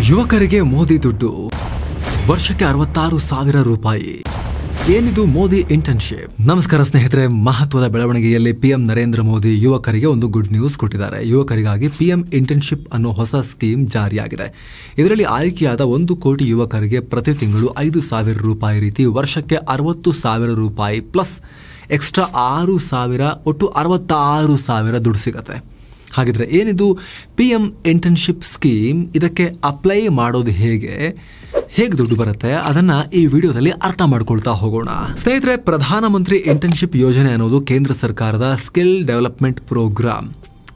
ಯುವಕರಿಗೆ ಮೋದಿ ದುಡ್ಡು ವರ್ಷಕ್ಕೆ 66,000 ರೂಪಾಯಿ. ಏನಿದು ಮೋದಿ ಇಂಟರ್ನ್ಶಿಪ್? ನಮಸ್ಕಾರ ಸ್ನೇಹಿತರೆ, ಮಹತ್ವದ ಬೆಳವಣಿಗೆಯಲ್ಲಿ ಪಿಎಂ ನರೇಂದ್ರ ಮೋದಿ ಯುವಕರಿಗೆ ಒಂದು ಗುಡ್ ನ್ಯೂಸ್ ಕೊಟ್ಟಿದ್ದಾರೆ. ಯುವಕರಿಗಾಗಿ ಪಿಎಂ ಇಂಟರ್ನ್ಶಿಪ್ ಅನ್ನೋ ಹೊಸ ಸ್ಕೀಮ್ ಜಾರಿಯಾಗಿದೆ. ಇದರಲ್ಲಿ ಆಯ್ಕೆಯಾದ 1 ಕೋಟಿ ಯುವಕರಿಗೆ ಪ್ರತಿ ತಿಂಗಳು 5,000 ರೂಪಾಯಿ ರೀತಿ ವರ್ಷಕ್ಕೆ 60,000 ರೂಪಾಯಿ ಪ್ಲಸ್ ಎಕ್ಸ್ಟ್ರಾ 6,000 ಒಟ್ಟು 66,000 ದುಡ್ಡು ಸಿಗತ್ತೆ. ಹಾಗಿದ್ರೆ ಏನಿದು ಪಿಎಂ ಇಂಟರ್ನ್ಶಿಪ್ ಸ್ಕೀಮ್? ಇದಕ್ಕೆ ಅಪ್ಲೈ ಮಾಡೋದು ಹೇಗೆ ದುಡ್ಡು ಬರುತ್ತೆ ಅದನ್ನ ಈ ವಿಡಿಯೋದಲ್ಲಿ ಅರ್ಥ ಮಾಡ್ಕೊಳ್ತಾ ಹೋಗೋಣ. ಸ್ನೇಹಿತರೆ, ಪ್ರಧಾನಮಂತ್ರಿ ಇಂಟರ್ನ್ಶಿಪ್ ಯೋಜನೆ ಅನ್ನೋದು ಕೇಂದ್ರ ಸರ್ಕಾರದ ಸ್ಕಿಲ್ ಡೆವಲಪ್ಮೆಂಟ್ ಪ್ರೋಗ್ರಾಮ್.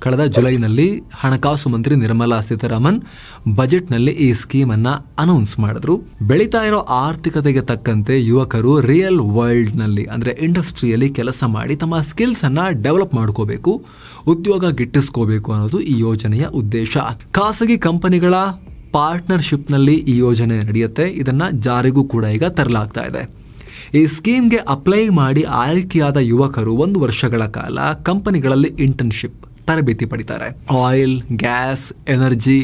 ಕಳೆದ ಜುಲೈನಲ್ಲಿ ಹಣಕಾಸು ಮಂತ್ರಿ ನಿರ್ಮಲಾ ಸೀತಾರಾಮನ್ ಬಜೆಟ್ನಲ್ಲಿ ಈ ಸ್ಕೀಮ್ ಅನ್ನ ಅನೌನ್ಸ್ ಮಾಡಿದ್ರು. ಬೆಳೀತಾ ಇರೋ ಆರ್ಥಿಕತೆಗೆ ತಕ್ಕಂತೆ ಯುವಕರು ರಿಯಲ್ ವರ್ಲ್ಡ್ ನಲ್ಲಿ ಅಂದ್ರೆ ಇಂಡಸ್ಟ್ರಿಯಲ್ಲಿ ಕೆಲಸ ಮಾಡಿ ತಮ್ಮ ಸ್ಕಿಲ್ಸ್ ಅನ್ನ ಡೆವಲಪ್ ಮಾಡ್ಕೋಬೇಕು, ಉದ್ಯೋಗ ಗಿಟ್ಟಿಸ್ಕೋಬೇಕು ಅನ್ನೋದು ಈ ಯೋಜನೆಯ ಉದ್ದೇಶ. ಖಾಸಗಿ ಕಂಪನಿಗಳ ಪಾರ್ಟ್ನರ್ಶಿಪ್ ನಲ್ಲಿ ಈ ಯೋಜನೆ ನಡೆಯುತ್ತೆ. ಇದನ್ನ ಜಾರಿಗೂ ಕೂಡ ಈಗ ತರಲಾಗ್ತಾ ಇದೆ. ಈ ಸ್ಕೀಮ್ಗೆ ಅಪ್ಲೈ ಮಾಡಿ ಆಯ್ಕೆಯಾದ ಯುವಕರು 1 ವರ್ಷಗಳ ಕಾಲ ಕಂಪನಿಗಳಲ್ಲಿ ಇಂಟರ್ನ್ಶಿಪ್ ತರಬೇತಿ ಪಡಿತಾರೆ. ಆಯಿಲ್, ಗ್ಯಾಸ್, ಎನರ್ಜಿ,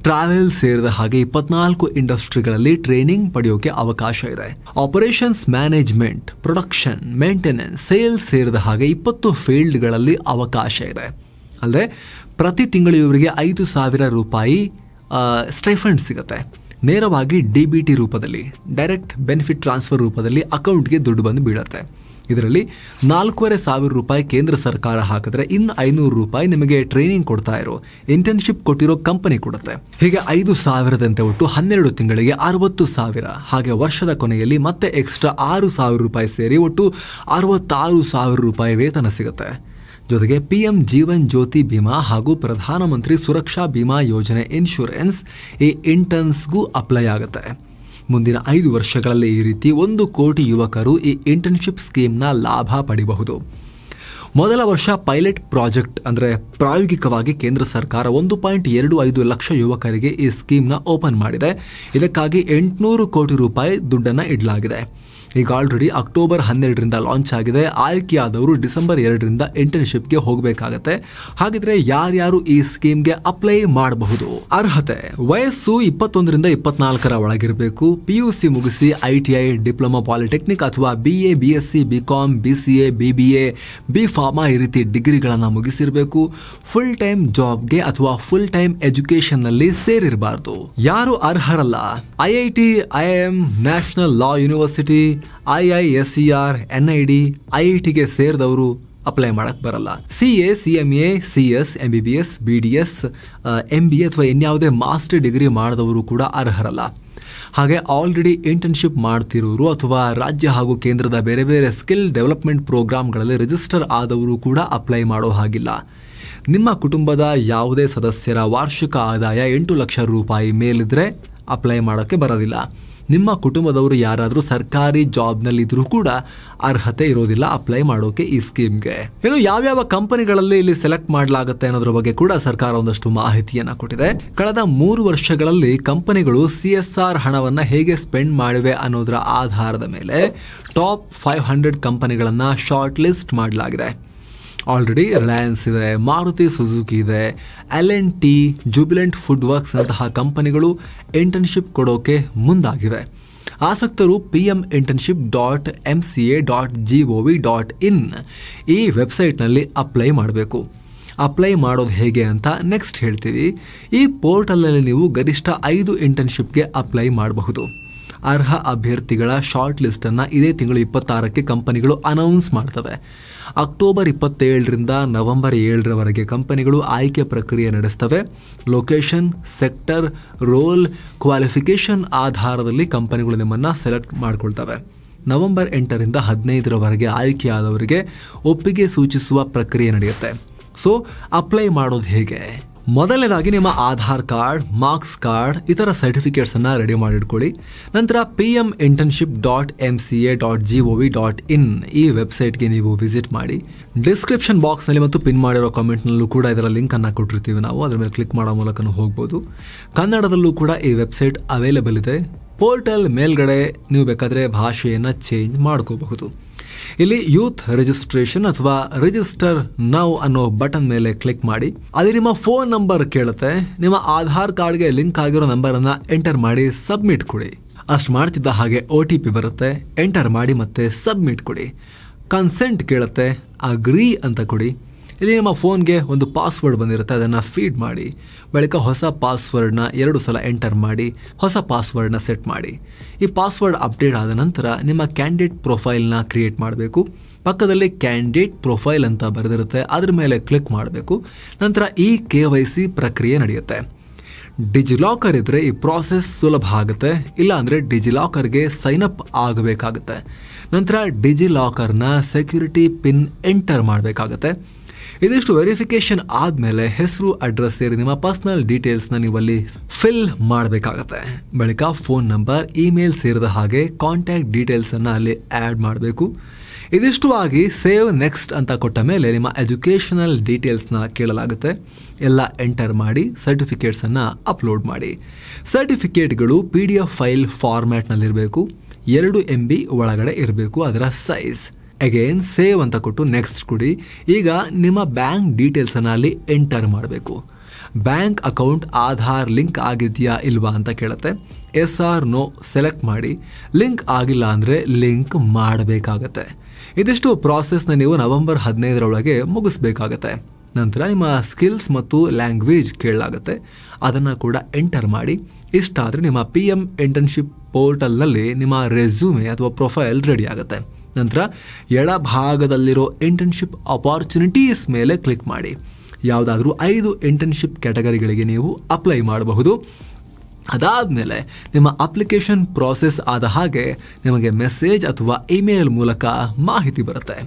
ಟ್ರಾವೆಲ್ ಸೇರಿದ ಹಾಗೆ 24 ಇಂಡಸ್ಟ್ರಿಗಳಲ್ಲಿ ಟ್ರೈನಿಂಗ್ ಪಡೆಯೋಕೆ ಅವಕಾಶ ಇದೆ. Operations management, production, maintenance, sales ಸೇರಿದ ಹಾಗೆ 20 ಫೀಲ್ಡ್ಗಳಲ್ಲಿ ಅವಕಾಶ ಇದೆ. ಅಲ್ಲದೆ ಪ್ರತಿ ತಿಂಗಳು ಇವರಿಗೆ 5,000 ರೂಪಾಯಿ ಸ್ಟೈಫಂಡ್ ಸಿಗುತ್ತೆ. ನೇರವಾಗಿ DBT ರೂಪದಲ್ಲಿ, ಡೈರೆಕ್ಟ್ ಬೆನಿಫಿಟ್ ಟ್ರಾನ್ಸ್ಫರ್ ರೂಪದಲ್ಲಿ ಅಕೌಂಟ್ಗೆ ದುಡ್ಡು ಬಂದು ಬೀಳುತ್ತೆ. ಇದರಲ್ಲಿ 4,500 ರೂಪಾಯಿ ಕೇಂದ್ರ ಸರ್ಕಾರ ಹಾಕಿದ್ರೆ ಇನ್ನು 500 ರೂಪಾಯಿ ನಿಮಗೆ ಟ್ರೈನಿಂಗ್ ಕೊಡ್ತಾ ಇರೋ ಇಂಟರ್ನ್ಶಿಪ್ ಕೊಟ್ಟಿರೋ ಕಂಪನಿ ಕೊಡುತ್ತೆ. ಹೀಗೆ 5,000ದಂತೆ ಒಟ್ಟು 12 ತಿಂಗಳಿಗೆ 60,000. ಹಾಗೆ ವರ್ಷದ ಕೊನೆಯಲ್ಲಿ ಮತ್ತೆ ಎಕ್ಸ್ಟ್ರಾ 6,000 ರೂಪಾಯಿ ಸೇರಿ ಒಟ್ಟು 66,000 ರೂಪಾಯಿ ವೇತನ ಸಿಗುತ್ತೆ. ಜೊತೆಗೆ ಪಿಎಂ ಜೀವನ್ ಜ್ಯೋತಿ ಬಿಮಾ ಹಾಗೂ ಪ್ರಧಾನಮಂತ್ರಿ ಸುರಕ್ಷಾ ಬಿಮಾ ಯೋಜನೆ ಇನ್ಶೂರೆನ್ಸ್ ಈ ಇಂಟರ್ನ್ಸ್ಗೂ ಅಪ್ಲೈ ಆಗುತ್ತೆ. ಮುಂದಿನ 5 ವರ್ಷಗಳಲ್ಲಿ ಈ ರೀತಿ 1 ಕೋಟಿ ಯುವಕರು ಈ ಇಂಟರ್ನ್ಶಿಪ್ ಸ್ಕೀಮ್ನ ಲಾಭ ಪಡೆಯಬಹುದು. ಮೊದಲ ವರ್ಷ ಪೈಲಟ್ ಪ್ರಾಜೆಕ್ಟ್ ಅಂದ್ರೆ ಪ್ರಾಯೋಗಿಕವಾಗಿ ಕೇಂದ್ರ ಸರ್ಕಾರ 1.25 ಲಕ್ಷ ಯುವಕರಿಗೆ ಈ ಸ್ಕೀಮ್ನ ಓಪನ್ ಮಾಡಿದೆ. ಇದಕ್ಕಾಗಿ 800 ಕೋಟಿ ರೂಪಾಯಿ ದುಡ್ಡನ್ನು ಇಡಲಾಗಿದೆ. ಈಗ ಆಲ್ರೆಡಿ ಅಕ್ಟೋಬರ್ 12ರಿಂದ ಲಾಂಚ್ ಆಗಿದೆ. ಆಯ್ಕೆಯಾದವರು ಡಿಸೆಂಬರ್ 2ರಿಂದ ಇಂಟರ್ನ್ಶಿಪ್ಗೆ ಹೋಗಬೇಕಾಗತ್ತೆ. ಹಾಗಿದ್ರೆ ಯಾರ್ಯಾರು ಈ ಸ್ಕೀಮ್ಗೆ ಅಪ್ಲೈ ಮಾಡಬಹುದು? ಅರ್ಹತೆ: ವಯಸ್ಸು 21ರಿಂದ 24 ಒಳಗಿರಬೇಕು. PUC ಮುಗಿಸಿ ITI, ಡಿಪ್ಲೊಮಾ, ಪಾಲಿಟೆಕ್ನಿಕ್ ಅಥವಾ BA, BSc, BCom, BCA, BBA, B.Pharma ಈ ರೀತಿ ಡಿಗ್ರಿಗಳನ್ನ ಮುಗಿಸಿರಬೇಕು. ಫುಲ್ ಟೈಮ್ ಜಾಬ್ಗೆ ಅಥವಾ ಫುಲ್ ಟೈಮ್ ಎಜುಕೇಶನ್ ನಲ್ಲಿ ಸೇರಿರಬಾರ್ದು. ಯಾರು ಅರ್ಹರಲ್ಲ? IIT, IIM, national law university, IISER, NID, IITಗೆ ಸೇರಿದವರು ಅಪ್ಲೈ ಮಾಡಕ್ ಬರಲ್ಲ. CA, CMA, CS, MBBS, BDS, MBA ಅಥವಾ ಇನ್ಯಾವುದೇ ಮಾಸ್ಟರ್ ಡಿಗ್ರಿ ಮಾಡಿದವರು ಕೂಡ ಅರ್ಹರಲ್ಲ. ಹಾಗೆ ಆಲ್ರೆಡಿ ಇಂಟರ್ನ್ಶಿಪ್ ಮಾಡ್ತಿರೋರು ಅಥವಾ ರಾಜ್ಯ ಹಾಗೂ ಕೇಂದ್ರದ ಬೇರೆ ಬೇರೆ ಸ್ಕಿಲ್ ಡೆವಲಪ್ಮೆಂಟ್ ಪ್ರೋಗ್ರಾಮ್ಗಳಲ್ಲಿ ರಿಜಿಸ್ಟರ್ ಆದವರು ಕೂಡ ಅಪ್ಲೈ ಮಾಡೋ ಹಾಗಿಲ್ಲ. ನಿಮ್ಮ ಕುಟುಂಬದ ಯಾವುದೇ ಸದಸ್ಯರ ವಾರ್ಷಿಕ ಆದಾಯ 8 ಲಕ್ಷ ರೂಪಾಯಿ ಮೇಲಿದ್ರೆ ಅಪ್ಲೈ ಮಾಡೋಕ್ಕೆ ಬರೋದಿಲ್ಲ. ನಿಮ್ಮ ಕುಟುಂಬದವರು ಯಾರಾದರೂ ಸರ್ಕಾರಿ ಜಾಬ್ನಲ್ಲಿ ಇದ್ರೂ ಕೂಡ ಅರ್ಹತೆ ಇರೋದಿಲ್ಲ ಅಪ್ಲೈ ಮಾಡೋಕೆ ಈ ಸ್ಕೀಮ್ಗೆ. ಇನ್ನು ಯಾವ್ಯಾವ ಕಂಪನಿಗಳಲ್ಲಿ ಇಲ್ಲಿ ಸೆಲೆಕ್ಟ್ ಮಾಡಲಾಗುತ್ತೆ ಅನ್ನೋದ್ರ ಬಗ್ಗೆ ಕೂಡ ಸರ್ಕಾರ ಒಂದಷ್ಟು ಮಾಹಿತಿಯನ್ನ ಕೊಟ್ಟಿದೆ. ಕಳೆದ 3 ವರ್ಷಗಳಲ್ಲಿ ಕಂಪನಿಗಳು CSR ಹಣವನ್ನ ಹೇಗೆ ಸ್ಪೆಂಡ್ ಮಾಡಿವೆ ಅನ್ನೋದರ ಆಧಾರದ ಮೇಲೆ ಟಾಪ್ 500 ಕಂಪನಿಗಳನ್ನ ಶಾರ್ಟ್ ಲಿಸ್ಟ್ ಮಾಡಲಾಗಿದೆ. ಆಲ್ರೆಡಿ ರಿಲಯನ್ಸ್ ಇದೆ, ಮಾರುತಿ ಸುಜುಕಿ ಇದೆ, L&T, ಜುಬಿಲೆಂಟ್ ಫುಡ್ ವರ್ಕ್ಸ್ ನಂತಹ ಕಂಪನಿಗಳು ಇಂಟರ್ನ್ಶಿಪ್ ಕೊಡೋಕೆ ಮುಂದಾಗಿವೆ. ಆಸಕ್ತರು pminternship.mca.gov.in ಈ ವೆಬ್ಸೈಟ್ನಲ್ಲಿ ಅಪ್ಲೈ ಮಾಡಬೇಕು. ಅಪ್ಲೈ ಮಾಡೋದು ಹೇಗೆ ಅಂತ ನೆಕ್ಸ್ಟ್ ಹೇಳ್ತೀವಿ. ಈ ಪೋರ್ಟಲ್ನಲ್ಲಿ ನೀವು ಗರಿಷ್ಠ 5 ಇಂಟರ್ನ್ಶಿಪ್ಗೆ ಅಪ್ಲೈ ಮಾಡಬಹುದು. ಅರ್ಹ ಅಭ್ಯರ್ಥಿಗಳ ಶಾರ್ಟ್ ಲಿಸ್ಟ್ ಅನ್ನ ಇದೇ ತಿಂಗಳು 26ಕ್ಕೆ ಕಂಪನಿಗಳು ಅನೌನ್ಸ್ ಮಾಡ್ತವೆ. ಅಕ್ಟೋಬರ್ 27ರಿಂದ ನವೆಂಬರ್ 7ರವರೆಗೆ ಕಂಪನಿಗಳು ಆಯ್ಕೆ ಪ್ರಕ್ರಿಯೆ ನಡೆಸ್ತವೆ. ಲೊಕೇಶನ್, ಸೆಕ್ಟರ್, ರೋಲ್, ಕ್ವಾಲಿಫಿಕೇಶನ್ ಆಧಾರದಲ್ಲಿ ಕಂಪನಿಗಳು ನಿಮ್ಮನ್ನ ಸೆಲೆಕ್ಟ್ ಮಾಡ್ಕೊಳ್ತವೆ. ನವೆಂಬರ್ 8ರಿಂದ 15ರವರೆಗೆ ಆಯ್ಕೆಯಾದವರಿಗೆ ಒಪ್ಪಿಗೆ ಸೂಚಿಸುವ ಪ್ರಕ್ರಿಯೆ ನಡೆಯುತ್ತೆ. ಸೊ ಅಪ್ಲೈ ಮಾಡೋದು ಹೇಗೆ? ಮೊದಲನೇದಾಗಿ ನಿಮ್ಮ ಆಧಾರ್ ಕಾರ್ಡ್, ಮಾರ್ಕ್ಸ್ ಕಾರ್ಡ್, ಇತರ ಸರ್ಟಿಫಿಕೇಟ್ಸ್ ಅನ್ನ ರೆಡಿ ಮಾಡಿಟ್ಕೊಳ್ಳಿ. ನಂತರ pminternship.mca.gov.in ಈ ವೆಬ್ಸೈಟ್ಗೆ ನೀವು ವಿಸಿಟ್ ಮಾಡಿ. ಡಿಸ್ಕ್ರಿಪ್ಷನ್ ಬಾಕ್ಸ್ ನಲ್ಲಿ ಮತ್ತು ಪಿನ್ ಮಾಡಿರೋ ಕಾಮೆಂಟ್ ನಲ್ಲೂ ಕೂಡ ಇದರ ಲಿಂಕ್ ಅನ್ನ ಕೊಟ್ಟಿರ್ತೀವಿ ನಾವು. ಅದರ ಮೇಲೆ ಕ್ಲಿಕ್ ಮಾಡೋ ಮೂಲಕ ಹೋಗಬಹುದು. ಕನ್ನಡದಲ್ಲೂ ಕೂಡ ಈ ವೆಬ್ಸೈಟ್ ಅವೈಲೇಬಲ್ ಇದೆ. ಪೋರ್ಟಲ್ ಮೇಲ್ಗಡೆ ನೀವು ಬೇಕಾದ್ರೆ ಭಾಷೆಯನ್ನ ಚೇಂಜ್ ಮಾಡ್ಕೋಬಹುದು. ಇಲ್ಲಿ ಯೂತ್ ರಿಜಿಸ್ಟ್ರೇಷನ್ ಅಥವಾ ರಿಜಿಸ್ಟರ್ ನೌ ಅನ್ನೋ ಬಟನ್ ಮೇಲೆ ಕ್ಲಿಕ್ ಮಾಡಿ. ಅಲ್ಲಿ ನಿಮ್ಮ ಫೋನ್ ನಂಬರ್ ಕೇಳುತ್ತೆ. ನಿಮ್ಮ ಆಧಾರ್ ಕಾರ್ಡ್ಗೆ ಲಿಂಕ್ ಆಗಿರೋ ನಂಬರ್ ಅನ್ನ ಎಂಟರ್ ಮಾಡಿ ಸಬ್ಮಿಟ್ ಕೊಡಿ. ಅಷ್ಟು ಮಾಡ್ತಿದ್ದ ಹಾಗೆ OTP ಬರುತ್ತೆ. ಎಂಟರ್ ಮಾಡಿ ಮತ್ತೆ ಸಬ್ಮಿಟ್ ಕೊಡಿ. ಕನ್ಸೆಂಟ್ ಕೇಳುತ್ತೆ, ಅಗ್ರಿ ಅಂತ ಕೊಡಿ. ಇಲ್ಲಿ ನಿಮ್ಮ ಫೋನ್ಗೆ ಒಂದು ಪಾಸ್ವರ್ಡ್ ಬಂದಿರುತ್ತೆ, ಅದನ್ನು ಫೀಡ್ ಮಾಡಿ. ಬಳಿಕ ಹೊಸ ಪಾಸ್ವರ್ಡ್ನ 2 ಸಲ ಎಂಟರ್ ಮಾಡಿ ಹೊಸ ಪಾಸ್ವರ್ಡ್ನ ಸೆಟ್ ಮಾಡಿ. ಈ ಪಾಸ್ವರ್ಡ್ ಅಪ್ಡೇಟ್ ಆದ ನಂತರ ನಿಮ್ಮ ಕ್ಯಾಂಡಿಡೇಟ್ ಪ್ರೊಫೈಲ್ನ ಕ್ರಿಯೇಟ್ ಮಾಡಬೇಕು. ಪಕ್ಕದಲ್ಲಿ ಕ್ಯಾಂಡಿಡೇಟ್ ಪ್ರೊಫೈಲ್ ಅಂತ ಬರೆದಿರುತ್ತೆ, ಅದ್ರ ಮೇಲೆ ಕ್ಲಿಕ್ ಮಾಡಬೇಕು. ನಂತರ ಈ KYC ಪ್ರಕ್ರಿಯೆ ನಡೆಯುತ್ತೆ. ಡಿಜಿಲಾಕರ್ ಇದ್ರೆ ಈ ಪ್ರಾಸೆಸ್ ಸುಲಭ ಆಗುತ್ತೆ. ಇಲ್ಲ ಅಂದರೆ ಡಿಜಿಲಾಕರ್ಗೆ ಸೈನ್ ಅಪ್ ಆಗಬೇಕಾಗುತ್ತೆ. ನಂತರ ಡಿಜಿಲಾಕರ್ನ ಸೆಕ್ಯೂರಿಟಿ ಪಿನ್ ಎಂಟರ್ ಮಾಡಬೇಕಾಗತ್ತೆ. ಇದಿಷ್ಟು ವೆರಿಫಿಕೇಶನ್ ಆದಮೇಲೆ ಹೆಸರು, ಅಡ್ರೆಸ್ ಸೇರಿ ನಿಮ್ಮ ಪರ್ಸನಲ್ ಡೀಟೇಲ್ಸ್ನ ನೀವಲ್ಲಿ ಫಿಲ್ ಮಾಡಬೇಕಾಗತ್ತೆ. ಬಳಿಕ ಫೋನ್ ನಂಬರ್, ಇಮೇಲ್ ಸೇರಿದ ಹಾಗೆ ಕಾಂಟ್ಯಾಕ್ಟ್ ಡೀಟೇಲ್ಸನ್ನು ಅಲ್ಲಿ ಆ್ಯಡ್ ಮಾಡಬೇಕು. ಇದಿಷ್ಟು ಆಗಿ ಸೇವ್ ನೆಕ್ಸ್ಟ್ ಅಂತ ಕೊಟ್ಟ ಮೇಲೆ ನಿಮ್ಮ ಎಜುಕೇಷನಲ್ ಡೀಟೇಲ್ಸ್ನ ಕೇಳಲಾಗುತ್ತೆ. ಎಲ್ಲ ಎಂಟರ್ ಮಾಡಿ ಸರ್ಟಿಫಿಕೇಟ್ಸನ್ನು ಅಪ್ಲೋಡ್ ಮಾಡಿ. ಸರ್ಟಿಫಿಕೇಟ್ಗಳು PDF ಫೈಲ್ ಫಾರ್ಮ್ಯಾಟ್ನಲ್ಲಿರಬೇಕು. 2 MB ಒಳಗಡೆ ಇರಬೇಕು ಅದರ ಸೈಜ್. ಅಗೇನ್ ಸೇವ್ ಅಂತ ಕೊಟ್ಟು ನೆಕ್ಸ್ಟ್ ಕೊಡಿ. ಈಗ ನಿಮ್ಮ ಬ್ಯಾಂಕ್ ಡೀಟೇಲ್ಸನ್ನು ಅಲ್ಲಿ ಎಂಟರ್ ಮಾಡಬೇಕು. ಬ್ಯಾಂಕ್ ಅಕೌಂಟ್ ಆಧಾರ್ ಲಿಂಕ್ ಆಗಿದೆಯಾ ಇಲ್ವಾ ಅಂತ ಕೇಳುತ್ತೆ. ಎಸ್ ಆರ್ ನೋ ಸೆಲೆಕ್ಟ್ ಮಾಡಿ. ಲಿಂಕ್ ಆಗಿಲ್ಲ ಅಂದರೆ ಲಿಂಕ್ ಮಾಡಬೇಕಾಗತ್ತೆ. ಇದಿಷ್ಟು ಪ್ರಾಸೆಸ್ನ ನೀವು ನವೆಂಬರ್ 15ರೊಳಗೆ ಮುಗಿಸ್ಬೇಕಾಗತ್ತೆ. ನಂತರ ನಿಮ್ಮ ಸ್ಕಿಲ್ಸ್ ಮತ್ತು ಲ್ಯಾಂಗ್ವೇಜ್ ಕೇಳಲಾಗುತ್ತೆ, ಅದನ್ನು ಕೂಡ ಎಂಟರ್ ಮಾಡಿ. ಇಷ್ಟಾದರೆ ನಿಮ್ಮ PM ಇಂಟರ್ನ್ಶಿಪ್ ಪೋರ್ಟಲ್ನಲ್ಲಿ ನಿಮ್ಮ ರೆಸ್ಯೂಮೆ ಅಥವಾ ಪ್ರೊಫೈಲ್ ರೆಡಿ ಆಗುತ್ತೆ. ನಂತರ ಎಡಭಾಗದಲ್ಲಿರೋ ಇಂಟರ್ನ್ಶಿಪ್ ಅಪಾರ್ಚುನಿಟೀಸ್ ಮೇಲೆ ಕ್ಲಿಕ್ ಮಾಡಿ. ಯಾವುದಾದ್ರೂ 5 ಇಂಟರ್ನ್ಶಿಪ್ ಕ್ಯಾಟಗರಿಗಳಿಗೆ ನೀವು ಅಪ್ಲೈ ಮಾಡಬಹುದು. ಅದಾದಮೇಲೆ ನಿಮ್ಮ ಅಪ್ಲಿಕೇಶನ್ ಪ್ರಾಸೆಸ್ ಆದ ಹಾಗೆ ನಿಮಗೆ ಮೆಸೇಜ್ ಅಥವಾ ಇಮೇಲ್ ಮೂಲಕ ಮಾಹಿತಿ ಬರುತ್ತೆ.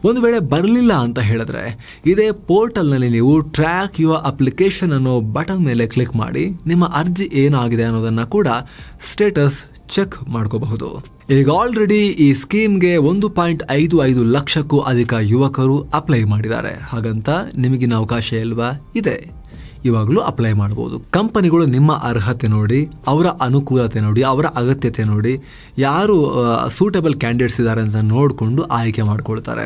ಒಂದು ವೇಳೆ ಬರಲಿಲ್ಲ ಅಂತ ಹೇಳಿದ್ರೆ ಇದೇ ಪೋರ್ಟಲ್ನಲ್ಲಿ ನೀವು ಟ್ರ್ಯಾಕ್ ಯುವರ್ ಅಪ್ಲಿಕೇಶನ್ ಅನ್ನೋ ಬಟನ್ ಮೇಲೆ ಕ್ಲಿಕ್ ಮಾಡಿ ನಿಮ್ಮ ಅರ್ಜಿ ಏನಾಗಿದೆ ಅನ್ನೋದನ್ನು ಕೂಡ ಸ್ಟೇಟಸ್ ಚೆಕ್ ಮಾಡ್ಕೋಬಹುದು. ಈಗ ಆಲ್ರೆಡಿ ಈ ಸ್ಕೀಮ್ಗೆ 1.55 ಲಕ್ಷಕ್ಕೂ ಅಧಿಕ ಯುವಕರು ಅಪ್ಲೈ ಮಾಡಿದ್ದಾರೆ. ಹಾಗಂತ ನಿಮಗಿನ ಅವಕಾಶ ಇಲ್ವಾ? ಇದೆ. ಇವಾಗಲೂ ಅಪ್ಲೈ ಮಾಡಬಹುದು. ಕಂಪನಿಗಳು ನಿಮ್ಮ ಅರ್ಹತೆ ನೋಡಿ, ಅವರ ಅನುಕೂಲತೆ ನೋಡಿ, ಅವರ ಅಗತ್ಯತೆ ನೋಡಿ, ಯಾರು ಸೂಟಬಲ್ ಕ್ಯಾಂಡಿಡೇಟ್ಸ್ ಇದ್ದಾರೆ ಅಂತ ನೋಡಿಕೊಂಡು ಆಯ್ಕೆ ಮಾಡ್ಕೊಳ್ತಾರೆ.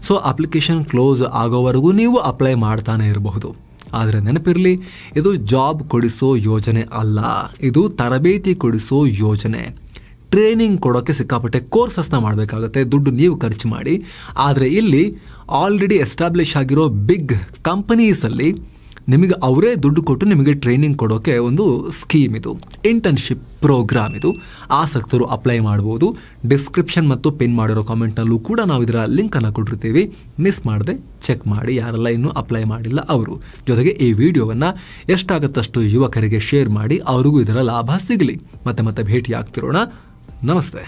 ಸೊ ಅಪ್ಲಿಕೇಶನ್ ಕ್ಲೋಸ್ ಆಗೋವರೆಗೂ ನೀವು ಅಪ್ಲೈ ಮಾಡ್ತಾನೆ ಇರಬಹುದು. ಆದರೆ ನೆನಪಿರಲಿ, ಇದು ಜಾಬ್ ಕೊಡಿಸೋ ಯೋಜನೆ ಅಲ್ಲ, ಇದು ತರಬೇತಿ ಕೊಡಿಸೋ ಯೋಜನೆ. ಟ್ರೈನಿಂಗ್ ಕೊಡೋಕ್ಕೆ ಸಿಕ್ಕಾಪಟ್ಟೆ ಕೋರ್ಸಸ್ನ ಮಾಡಬೇಕಾಗುತ್ತೆ, ದುಡ್ಡು ನೀವು ಖರ್ಚು ಮಾಡಿ. ಆದರೆ ಇಲ್ಲಿ ಆಲ್ರೆಡಿ ಎಸ್ಟಾಬ್ಲಿಷ್ ಆಗಿರೋ ಬಿಗ್ ಕಂಪನೀಸಲ್ಲಿ ನಿಮಗೆ ಅವರೇ ದುಡ್ಡು ಕೊಟ್ಟು ನಿಮಗೆ ಟ್ರೈನಿಂಗ್ ಕೊಡೋಕೆ ಒಂದು ಸ್ಕೀಮ್ ಇದು, ಇಂಟರ್ನ್ಶಿಪ್ ಪ್ರೋಗ್ರಾಮ್ ಇದು. ಆಸಕ್ತರು ಅಪ್ಲೈ ಮಾಡ್ಬೋದು. ಡಿಸ್ಕ್ರಿಪ್ಷನ್ ಮತ್ತು ಪಿನ್ ಮಾಡಿರೋ ಕಾಮೆಂಟ್ನಲ್ಲೂ ಕೂಡ ನಾವು ಇದರ ಲಿಂಕನ್ನು ಕೊಟ್ಟಿರ್ತೀವಿ. ಮಿಸ್ ಮಾಡದೆ ಚೆಕ್ ಮಾಡಿ, ಯಾರೆಲ್ಲ ಇನ್ನೂ ಅಪ್ಲೈ ಮಾಡಿಲ್ಲ ಅವರು. ಜೊತೆಗೆ ಈ ವಿಡಿಯೋವನ್ನು ಎಷ್ಟಾಗತ್ತಷ್ಟು ಯುವಕರಿಗೆ ಶೇರ್ ಮಾಡಿ, ಅವರಿಗೂ ಇದರ ಲಾಭ ಸಿಗಲಿ. ಮತ್ತೆ ಭೇಟಿ ಆಗ್ತಿರೋಣ. ನಮಸ್ತೆ.